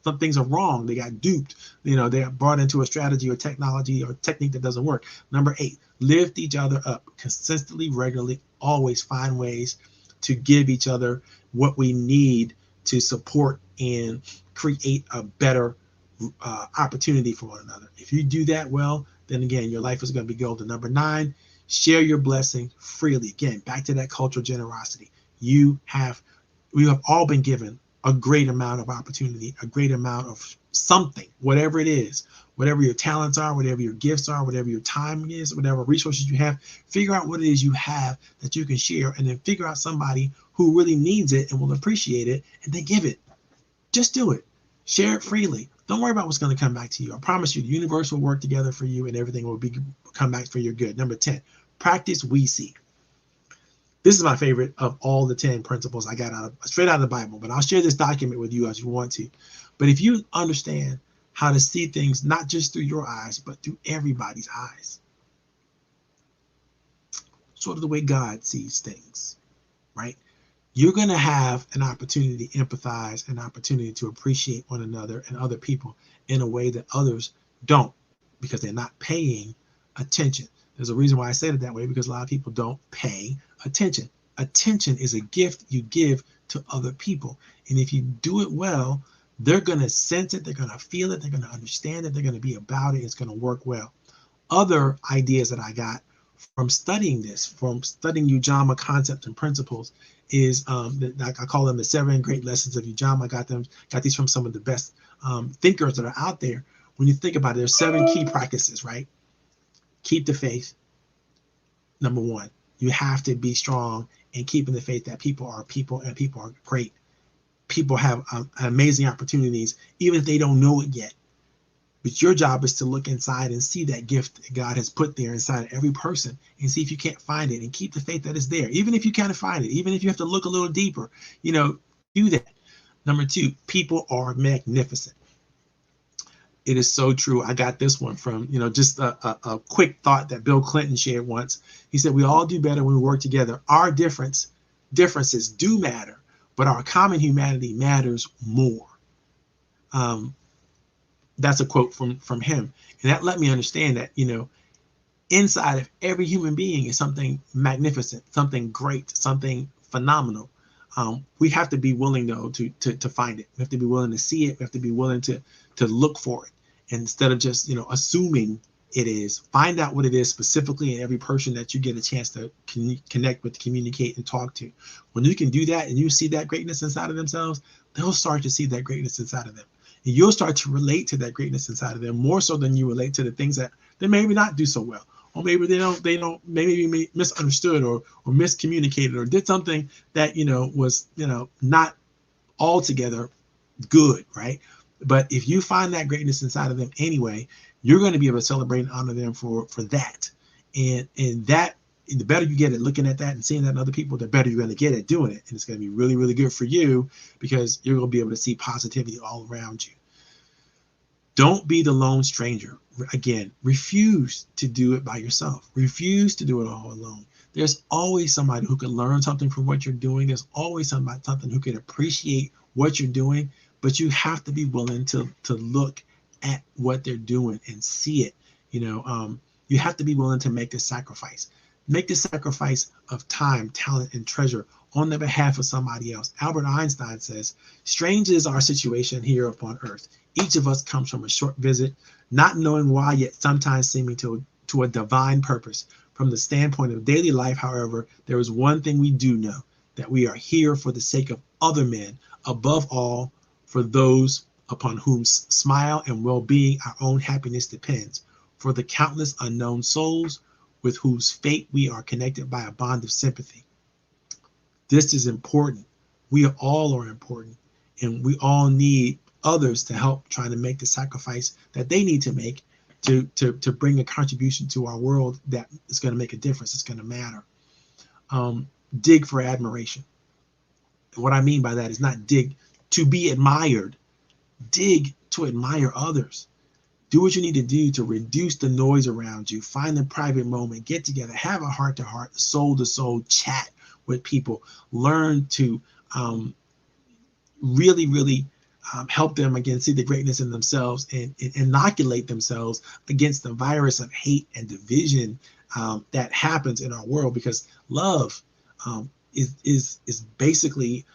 some things are wrong. They got duped. They got brought into a strategy or technology or technique that doesn't work. Number 8, lift each other up consistently, regularly. Always find ways to give each other what we need to support and create a better opportunity for one another. If you do that well, then again, your life is going to be golden. Number 9, share your blessing freely. Again, back to that cultural generosity. We have all been given a great amount of opportunity, a great amount of something, whatever it is, whatever your talents are, whatever your gifts are, whatever your time is, whatever resources you have. Figure out what it is you have that you can share, and then figure out somebody who really needs it and will appreciate it, and then give it. Just do it. Share it freely. Don't worry about what's going to come back to you. I promise you, the universe will work together for you, and everything will come back for your good. Number 10, practice we see. This is my favorite of all the 10 principles I got straight out of the Bible, but I'll share this document with you as you want to. But if you understand how to see things, not just through your eyes, but through everybody's eyes, sort of the way God sees things, right? you're going to have an opportunity to empathize, an opportunity to appreciate one another and other people in a way that others don't, because they're not paying attention. There's a reason why I said it that way, because a lot of people don't pay attention. Attention is a gift you give to other people. And if you do it well, they're going to sense it, they're going to feel it, they're going to understand it, they're going to be about it, it's going to work well. Other ideas that I got from studying this, from studying Ujamaa concepts and principles, is I call them the 7 great lessons of Ujamaa. Got these from some of the best thinkers that are out there. When you think about it, there's 7 key practices, right? Keep the faith. Number 1, you have to be strong in keeping the faith that people are people and people are great. People have amazing opportunities, even if they don't know it yet. But your job is to look inside and see that gift that God has put there inside every person, and see if you can't find it, and keep the faith that is there. Even if you can't find it, even if you have to look a little deeper, do that. Number 2, people are magnificent. It is so true. I got this one from, just a quick thought that Bill Clinton shared once. He said, we all do better when we work together. Our differences do matter, but our common humanity matters more. That's a quote from him. And that let me understand that, inside of every human being is something magnificent, something great, something phenomenal. We have to be willing, though, to find it. We have to be willing to see it. We have to be willing to look for it. And instead of just, assuming it is, find out what it is specifically in every person that you get a chance to connect with, communicate, and talk to. When you can do that and you see that greatness inside of themselves, they'll start to see that greatness inside of them. And you'll start to relate to that greatness inside of them more so than you relate to the things that they maybe not do so well. Or maybe they don't maybe misunderstood or miscommunicated or did something that, was, not altogether good, right? But if you find that greatness inside of them anyway, you're going to be able to celebrate and honor them for that. And that, the better you get at looking at that and seeing that in other people, the better you're going to get at doing it. And it's going to be really, really good for you, because you're going to be able to see positivity all around you. Don't be the lone stranger. Again, refuse to do it by yourself. Refuse to do it all alone. There's always somebody who can learn something from what you're doing. There's always something who can appreciate what you're doing, but you have to be willing to look at what they're doing and see it. You have to be willing to make the sacrifice. Make the sacrifice of time, talent, and treasure on the behalf of somebody else. Albert Einstein says, strange is our situation here upon earth. Each of us comes from a short visit, not knowing why, yet sometimes seeming to a divine purpose. From the standpoint of daily life, however, there is one thing we do know, that we are here for the sake of other men, above all, for those upon whom smile and well-being our own happiness depends, for the countless unknown souls with whose fate we are connected by a bond of sympathy. This is important. We all are important, and we all need others to help try to make the sacrifice that they need to make to bring a contribution to our world that is going to make a difference. It's going to matter. Dig for admiration. What I mean by that is not dig to be admired. Dig to admire others. Do what you need to do to reduce the noise around you. Find the private moment. Get together. Have a heart-to-heart, soul-to-soul chat with people. Learn to really help them, again, see the greatness in themselves and inoculate themselves against the virus of hate and division that happens in our world, because love is basically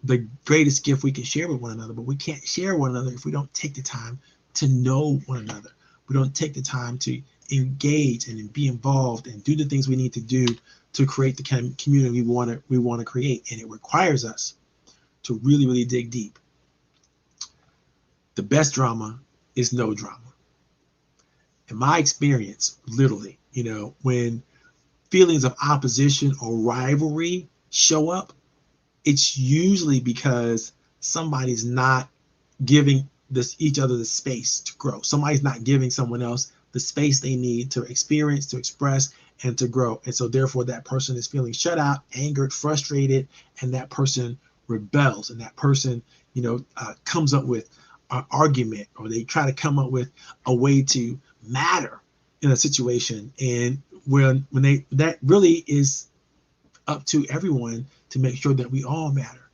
the greatest gift we can share with one another. But we can't share one another if we don't take the time to know one another. We don't take the time to engage and be involved and do the things we need to do to create the kind of community we want to create. And it requires us to really, really dig deep. The best drama is no drama. In my experience, literally, when feelings of opposition or rivalry show up, it's usually because somebody's not giving each other the space to grow. Somebody's not giving someone else the space they need to experience, to express, and to grow. And so therefore that person is feeling shut out, angered, frustrated, and that person rebels, and that person, comes up with an argument, or they try to come up with a way to matter in a situation. And when that really is up to everyone to make sure that we all matter.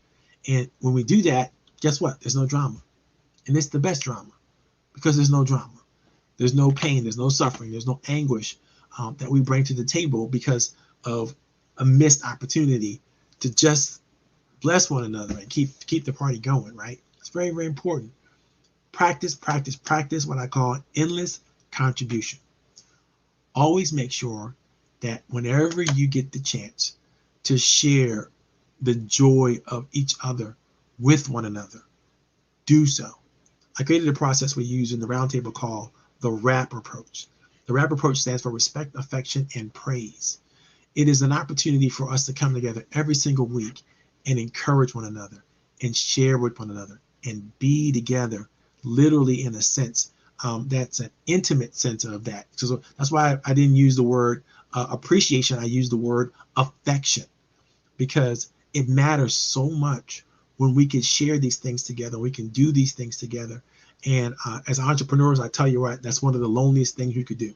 And when we do that, guess what? There's no drama. And it's the best drama because there's no drama. There's no pain, there's no suffering, there's no anguish that we bring to the table because of a missed opportunity to just bless one another and keep the party going, right? It's very, very important. Practice, practice, practice what I call endless contribution. Always make sure that whenever you get the chance to share the joy of each other with one another, do so. I created a process we use in the roundtable called the RAP approach. The RAP approach stands for respect, affection, and praise. It is an opportunity for us to come together every single week and encourage one another and share with one another and be together, literally in a sense. That's an intimate sense of that. So that's why I didn't use the word appreciation. I used the word affection because it matters so much when we can share these things together. We can do these things together. And as entrepreneurs, I tell you what, that's one of the loneliest things you could do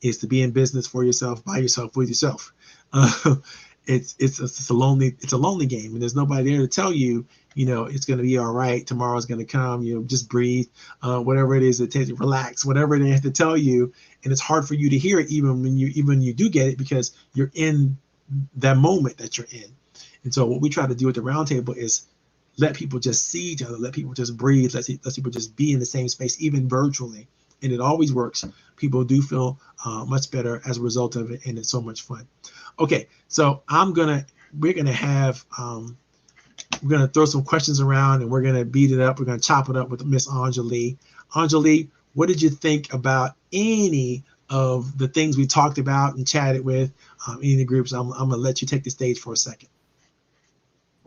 is to be in business for yourself, by yourself, with yourself. It's a lonely game, and there's nobody there to tell you, it's going to be all right. Tomorrow's going to come. Just breathe, whatever it is that takes you, relax, whatever they have to tell you. And it's hard for you to hear it even when you do get it because you're in that moment that you're in. And so what we try to do at the roundtable is let people just see each other, let people just breathe, let people just be in the same space, even virtually. And it always works. People do feel much better as a result of it, and it's so much fun. Okay, so we're gonna throw some questions around, and we're gonna beat it up. We're gonna chop it up with Miss Anjali. Anjali, what did you think about any of the things we talked about and chatted with any of the groups? I'm gonna let you take the stage for a second.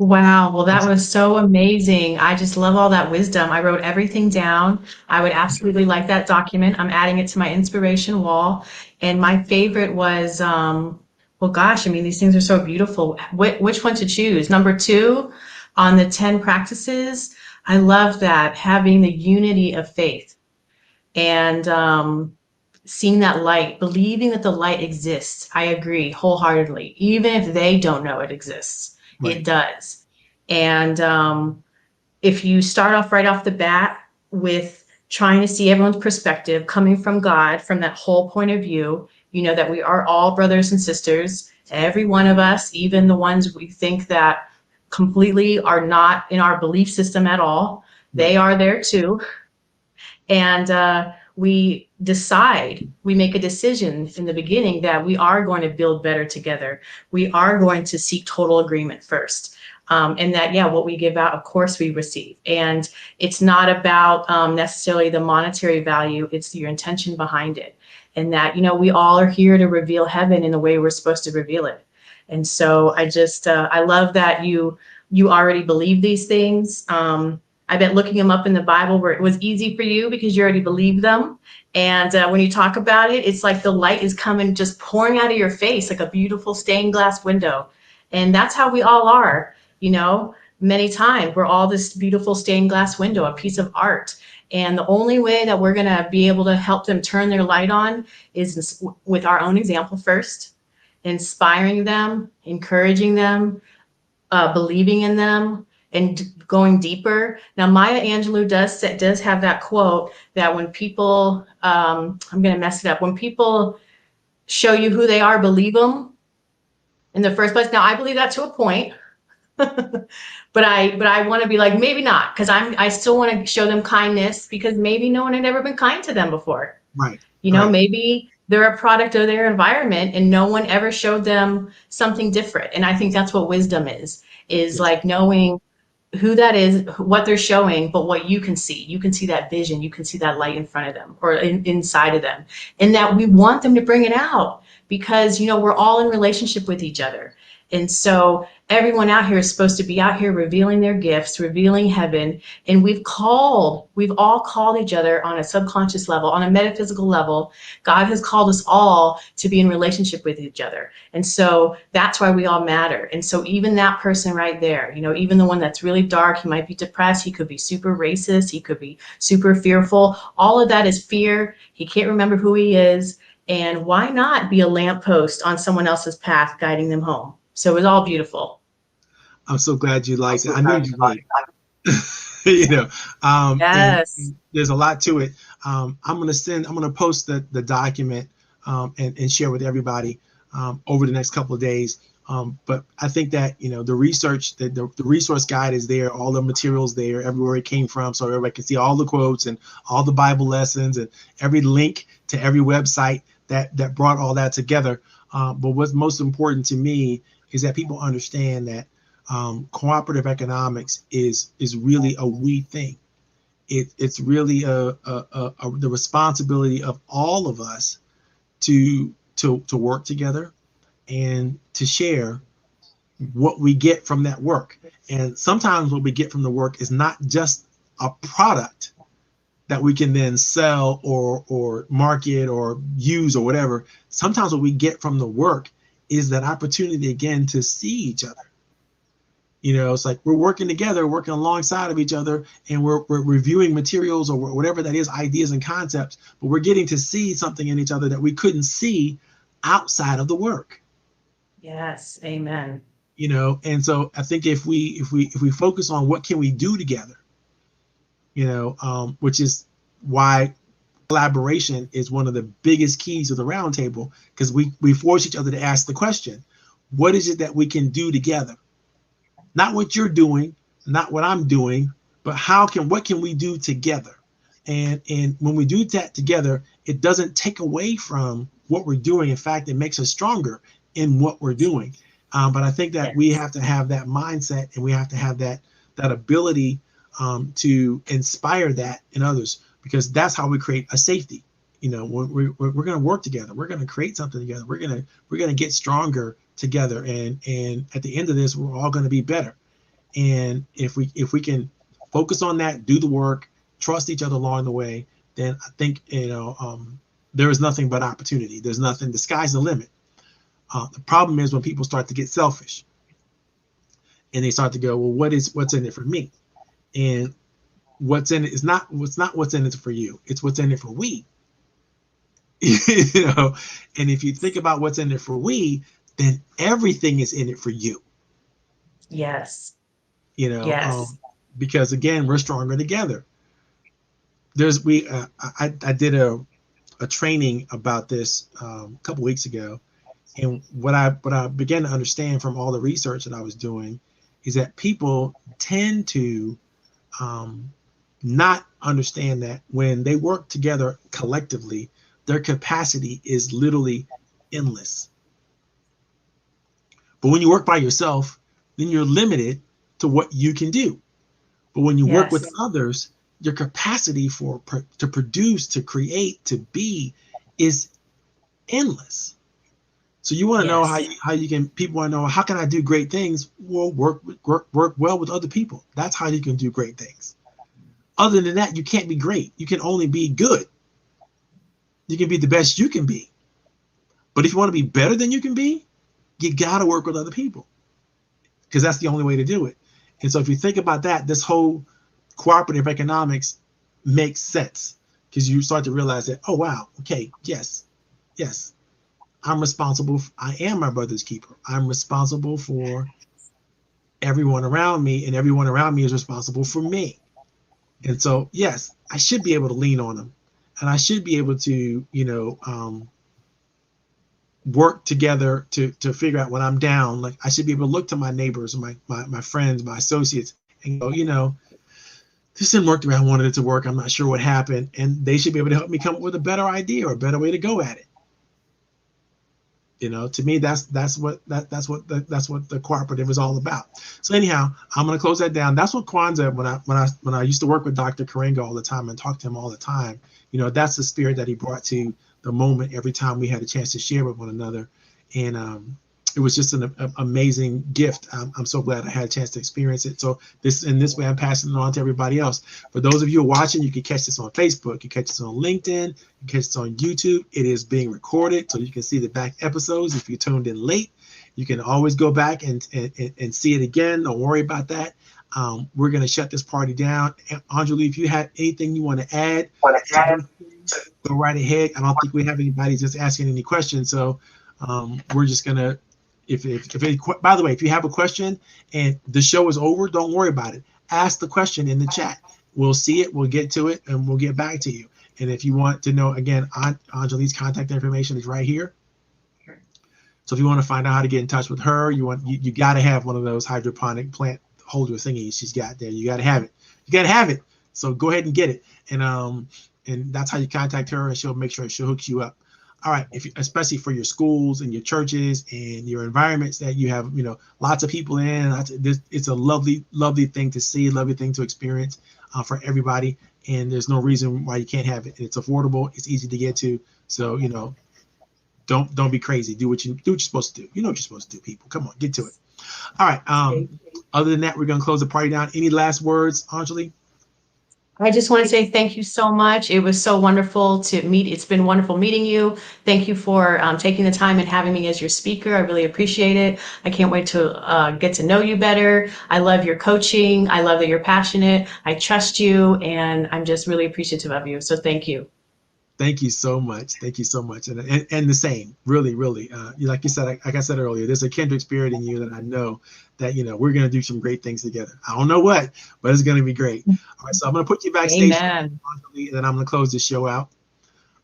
Wow, well, that was so amazing. I just love all that wisdom. I wrote everything down. I would absolutely like that document. I'm adding it to my inspiration wall. And my favorite was, well, gosh, I mean, these things are so beautiful. Which one to choose? Number 2 on the 10 practices. I love that, having the unity of faith and seeing that light, believing that the light exists. I agree wholeheartedly. Even if they don't know it exists, Right. it does. And if you start off right off the bat with trying to see everyone's perspective coming from God, from that whole point of view, that we are all brothers and sisters, every one of us, even the ones we think that completely are not in our belief system at all, they are there too. And we make a decision in the beginning that we are going to build better together. We are going to seek total agreement first. And that, what we give out, of course, we receive. And it's not about necessarily the monetary value, it's your intention behind it. And that, we all are here to reveal heaven in the way we're supposed to reveal it. And so I love that you already believe these things. I bet looking them up in the Bible where it was easy for you because you already believed them. And when you talk about it, it's like the light is coming, just pouring out of your face like a beautiful stained glass window. And that's how we all are, many times we're all this beautiful stained glass window, a piece of art. And the only way that we're going to be able to help them turn their light on is with our own example first, inspiring them, encouraging them, believing in them, and going deeper. Now, Maya Angelou does have that quote that when people, I'm going to mess it up, when people show you who they are, believe them in the first place. Now, I believe that to a point, but I want to be like, maybe not, because I still want to show them kindness because maybe no one had ever been kind to them before. Right. Maybe they're a product of their environment and no one ever showed them something different. And I think that's what wisdom is like knowing who that is, what they're showing, but what you can see that vision, you can see that light in front of them or inside of them, and that we want them to bring it out because, we're all in relationship with each other. And so everyone out here is supposed to be out here revealing their gifts, revealing heaven. And we've all called each other on a subconscious level, on a metaphysical level. God has called us all to be in relationship with each other. And so that's why we all matter. And so even that person right there, even the one that's really dark, he might be depressed. He could be super racist. He could be super fearful. All of that is fear. He can't remember who he is. And why not be a lamppost on someone else's path, guiding them home? So it's all beautiful. I'm so glad you liked it. I knew you would. You know, and Yes. there's a lot to it. I'm gonna post the document and share with everybody over the next couple of days. But I think that, you know, the research, the resource guide is there, all the materials there, everywhere it came from, so everybody can see all the quotes and all the Bible lessons and every link to every website that brought all that together. But what's most important to me is that people understand that cooperative economics is really a we thing. It's really the responsibility of all of us to work together and to share what we get from that work. And sometimes what we get from the work is not just a product that we can then sell or market or use or whatever. Sometimes what we get from the work is that opportunity again to see each other. You know, it's like we're working together, working alongside of each other, and we're reviewing materials or whatever that is, ideas and concepts, but we're getting to see something in each other that we couldn't see outside of the work. Yes. Amen. You know, and so I think if we focus on what can we do together, you know, which is why collaboration is one of the biggest keys of the roundtable, because we force each other to ask the question, what is it that we can do together? Not what you're doing, not what I'm doing, but what can we do together? And when we do that together, it doesn't take away from what we're doing. In fact, it makes us stronger in what we're doing. But I think that we have to have that mindset, and we have to have that ability to inspire that in others, because that's how we create a safety. You know, we're going to work together. We're going to create something together. We're going to get stronger together. And at the end of this, we're all going to be better. And if we can focus on that, do the work, trust each other along the way, then I think, you know, there is nothing but opportunity. There's nothing. The sky's the limit. The problem is when people start to get selfish and they start to go, well, what's in it for me? And what's in it is not what's in it for you. It's what's in it for we. You know, and if you think about what's in it for we, then everything is in it for you. Yes. You know, Yes. because again, we're stronger together. I did a training about this a couple weeks ago, and what I began to understand from all the research that I was doing is that people tend to not understand that when they work together collectively, their capacity is literally endless. But when you work by yourself, then you're limited to what you can do. But when you work with Yes. others, your capacity to produce, to create, to be is endless. So you want to know Yes. how you can, people want to know, how can I do great things? Well, work well with other people. That's how you can do great things. Other than that, you can't be great. You can only be good. You can be the best you can be. But if you want to be better than you can be, you got to work with other people, because that's the only way to do it. And so if you think about that, this whole cooperative economics makes sense, because you start to realize that, oh, wow, okay, yes, I am my brother's keeper. I'm responsible for everyone around me, and everyone around me is responsible for me. And so, yes, I should be able to lean on them, and I should be able to, you know, work together to figure out when I'm down. Like, I should be able to look to my neighbors, my friends, my associates, and go, you know, this didn't work the way I wanted it to work. I'm not sure what happened, and they should be able to help me come up with a better idea or a better way to go at it. You know, to me, that's what the cooperative is all about. So anyhow, I'm going to close that down. That's what Kwanzaa, when I used to work with Dr. Karenga all the time and talk to him all the time, you know, that's the spirit that he brought to the moment every time we had a chance to share with one another. And it was just an amazing gift. I'm so glad I had a chance to experience it. So in this way, I'm passing it on to everybody else. For those of you who are watching, you can catch this on Facebook, you can catch this on LinkedIn, you can catch this on YouTube. It is being recorded, so you can see the back episodes. If you tuned in late, you can always go back and see it again. Don't worry about that. We're going to shut this party down. Anjali, if you have anything you want to add to this, go right ahead. I don't think we have anybody just asking any questions, so we're just going to By the way, if you have a question and the show is over, don't worry about it. Ask the question in the chat. We'll see it, we'll get to it, and we'll get back to you. And if you want to know, again, Anjali's contact information is right here. So if you want to find out how to get in touch with her, you got to have one of those hydroponic plant holder thingies she's got there. You got to have it. You got to have it. So go ahead and get it. And that's how you contact her, and she'll make sure she'll hook you up. All right, especially for your schools and your churches and your environments that you have, lots of people in. It's a lovely, lovely thing to see, lovely thing to experience for everybody. And there's no reason why you can't have it. It's affordable. It's easy to get to. So don't be crazy. Do what you're supposed to do. You know what you're supposed to do, people. Come on, get to it. All right. Other than that, we're gonna close the party down. Any last words, Anjali? I just want to say thank you so much. It was so wonderful to meet. It's been wonderful meeting you. Thank you for taking the time and having me as your speaker. I really appreciate it. I can't wait to get to know you better. I love your coaching. I love that you're passionate. I trust you, and I'm just really appreciative of you. So thank you. Thank you so much. Thank you so much. And the same, really, really. Like you said, like I said earlier, there's a kindred spirit in you that I know that, we're going to do some great things together. I don't know what, but it's going to be great. All right. So I'm going to put you backstage. Amen. And then I'm going to close this show out.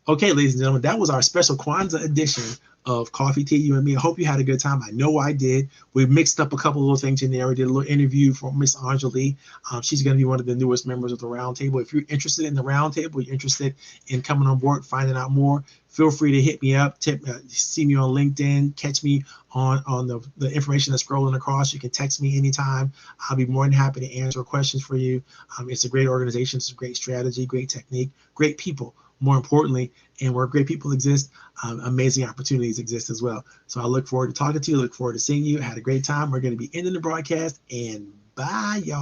Okay, ladies and gentlemen, that was our special Kwanzaa edition of Coffee, Tea, You and Me. I hope you had a good time. I know I did. We mixed up a couple of little things in there. We did a little interview for Miss Anjali. She's going to be one of the newest members of the Roundtable. If you're interested in the Roundtable, you're interested in coming on board, finding out more, feel free to hit me up, see me on LinkedIn, catch me on the information that's scrolling across. You can text me anytime. I'll be more than happy to answer questions for you. It's a great organization. It's a great strategy, great technique, great people. More importantly, and where great people exist, amazing opportunities exist as well. So I look forward to talking to you. Look forward to seeing you. Had a great time. We're going to be ending the broadcast, and bye, y'all.